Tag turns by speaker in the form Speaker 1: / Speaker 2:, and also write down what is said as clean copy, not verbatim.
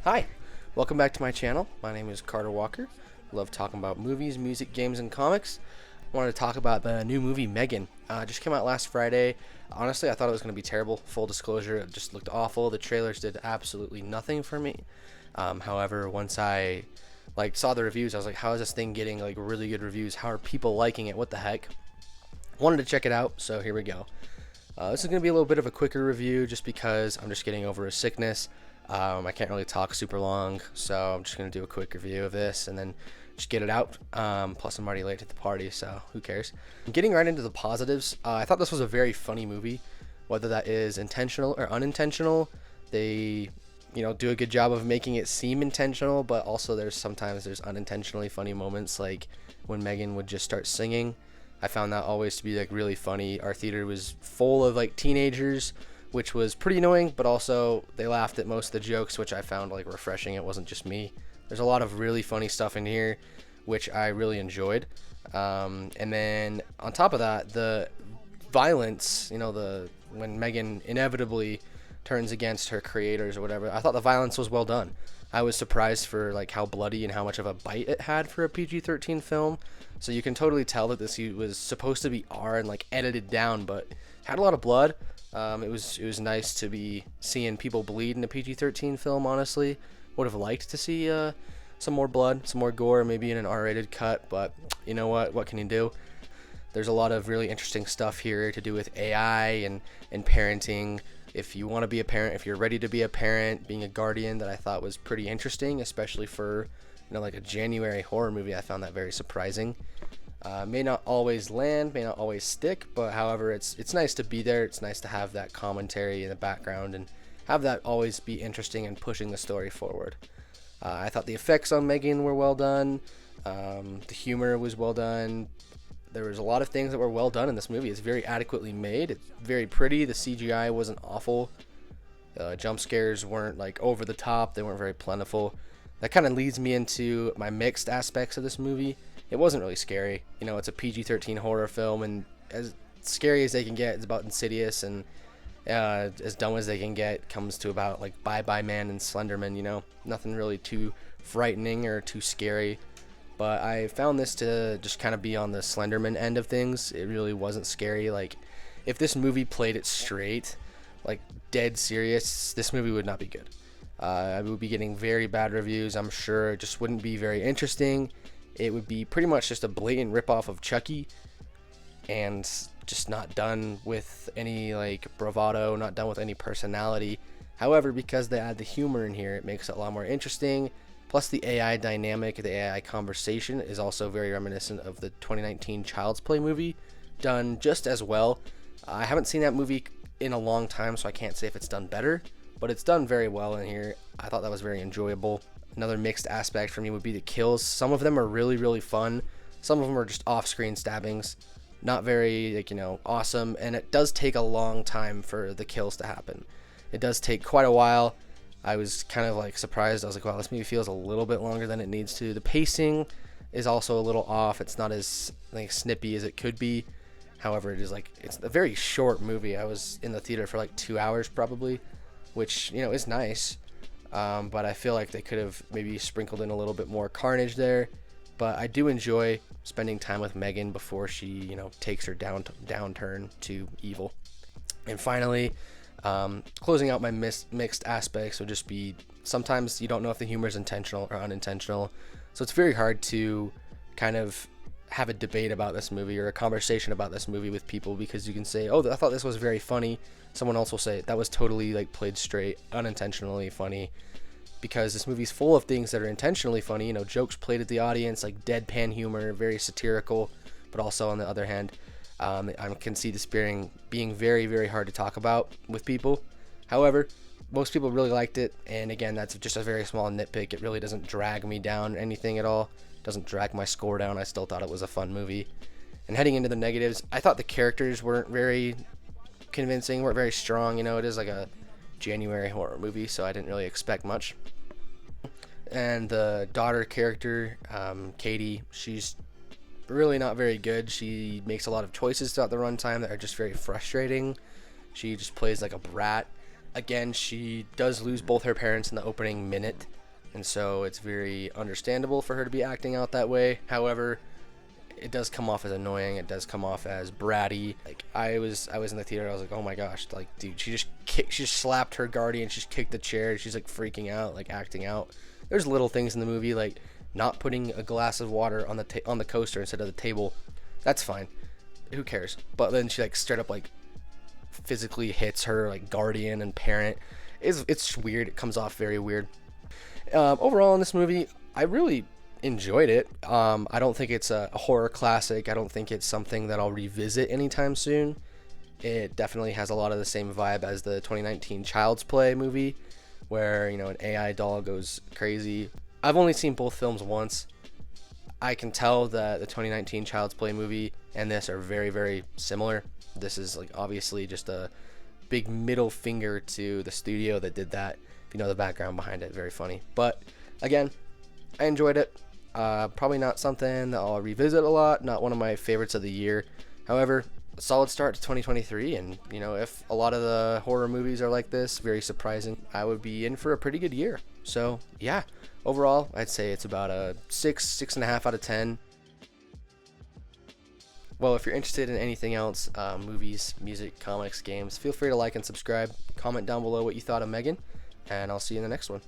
Speaker 1: Hi, welcome back to my channel. My name is Carter Walker. Love talking about movies, music, games, and comics. I wanted to talk about the new movie M3GAN. Just came out last Friday. Honestly, I thought it was going to be terrible. Full disclosure, it just looked awful. The trailers did absolutely nothing for me. However, once I saw the reviews, I was like, how is this thing getting really good reviews? How are people liking it? What the heck? Wanted to check it out, so here we go. This is going to be a little bit of a quicker review just because I'm just getting over a sickness. I can't really talk super long, so I'm just going to do a quick review of this and then just get it out. Plus, I'm already late to the party, so who cares? Getting right into the positives, I thought this was a very funny movie, whether that is intentional or unintentional. They, do a good job of making it seem intentional, but also sometimes there's unintentionally funny moments, like when M3GAN would just start singing. I found that always to be really funny. Our theater was full of teenagers, which was pretty annoying, but also they laughed at most of the jokes, which I found refreshing. It wasn't just me. There's a lot of really funny stuff in here, which I really enjoyed. And then on top of that, the violence, when M3GAN inevitably turns against her creators or whatever, I thought the violence was well done. I was surprised for how bloody and how much of a bite it had for a PG-13 film. So you can totally tell that this was supposed to be R and edited down, but had a lot of blood. It was nice to be seeing people bleed in a PG-13 film. Honestly, would have liked to see some more blood, some more gore, maybe in an R-rated cut. But you know what? What can you do? There's a lot of really interesting stuff here to do with AI and parenting. If you want to be a parent, if you're ready to be a parent, being a guardian, that I thought was pretty interesting, especially for a January horror movie. I found that very surprising. May not always land, may not always stick, but however, it's nice to be there. It's nice to have that commentary in the background and have that always be interesting and pushing the story forward. I thought the effects on M3GAN were well done. The humor was well done. There was a lot of things that were well done in this movie. It's very adequately made. It's very pretty. The CGI wasn't awful. Jump scares weren't over the top. They weren't very plentiful. That kind of leads me into my mixed aspects of this movie. It wasn't really scary. It's a PG-13 horror film, and as scary as they can get, it's about Insidious, and as dumb as they can get comes to about Bye Bye Man and Slenderman. Nothing really too frightening or too scary. But I found this to just kind of be on the Slenderman end of things. It really wasn't scary. If this movie played it straight, dead serious, this movie would not be good. I would be getting very bad reviews, I'm sure. It just wouldn't be very interesting. It would be pretty much just a blatant ripoff of Chucky, and just not done with any bravado, not done with any personality. However, because they add the humor in here, it makes it a lot more interesting. Plus, the AI dynamic, the AI conversation is also very reminiscent of the 2019 Child's Play movie, done just as well. I haven't seen that movie in a long time, so I can't say if it's done better, but it's done very well in here. I thought that was very enjoyable. Another mixed aspect for me would be the kills. Some of them are really, really fun. Some of them are just off-screen stabbings. Not very, awesome. And it does take a long time for the kills to happen. It does take quite a while. I was kind of surprised. I was wow, this movie feels a little bit longer than it needs to. The pacing is also a little off. It's not as snippy as it could be. However, it is it's a very short movie. I was in the theater for 2 hours probably, which is nice. But I feel they could have maybe sprinkled in a little bit more carnage there. But I do enjoy spending time with M3GAN before she, takes her downturn to evil. And finally, closing out my mixed aspects would just be sometimes you don't know if the humor is intentional or unintentional. So it's very hard to kind of have a debate about this movie or a conversation about this movie with people, because you can say, oh, I thought this was very funny. Someone else will say that was totally played straight, unintentionally funny, because this movie's full of things that are intentionally funny, jokes played at the audience, deadpan humor, very satirical, but also on the other hand, I can see this being very, very hard to talk about with people. However, most people really liked it, and again, that's just a very small nitpick. It really doesn't drag me down anything at all. It doesn't drag my score down. I still thought it was a fun movie. And heading into the negatives, I thought the characters weren't very convincing, weren't very strong. It is a January horror movie, so I didn't really expect much. And the daughter character, Katie, she's really not very good. She makes a lot of choices throughout the runtime that are just very frustrating. She just plays like a brat. Again, she does lose both her parents in the opening minute, and so it's very understandable for her to be acting out that way. However, it does come off as annoying. It does come off as bratty. Like I was in the theater. I was like, oh my gosh, like dude, she just slapped her guardian. She just kicked the chair. She's like freaking out, like acting out. There's little things in the movie like not putting a glass of water on the coaster instead of the table. That's fine. Who cares? But then she like straight up like physically hits her like guardian and parent. It's weird. It comes off very weird. Overall in this movie, I really enjoyed it. I don't think it's a horror classic. I don't think it's something that I'll revisit anytime soon. It definitely has a lot of the same vibe as the 2019 Child's Play movie, where, you know, an AI doll goes crazy. I've only seen both films once. I can tell that the 2019 Child's Play movie and this are very, very similar. This is like obviously just a big middle finger to the studio that did that. If you know the background behind it, very funny. But again, I enjoyed it. Probably not something that I'll revisit a lot. Not one of my favorites of the year. However, a solid start to 2023. And, you know, if a lot of the horror movies are like this, very surprising, I would be in for a pretty good year. So, yeah. Overall, I'd say it's about a 6.5 out of 10. Well, if you're interested in anything else, movies, music, comics, games, feel free to like and subscribe. Comment down below what you thought of M3GAN, and I'll see you in the next one.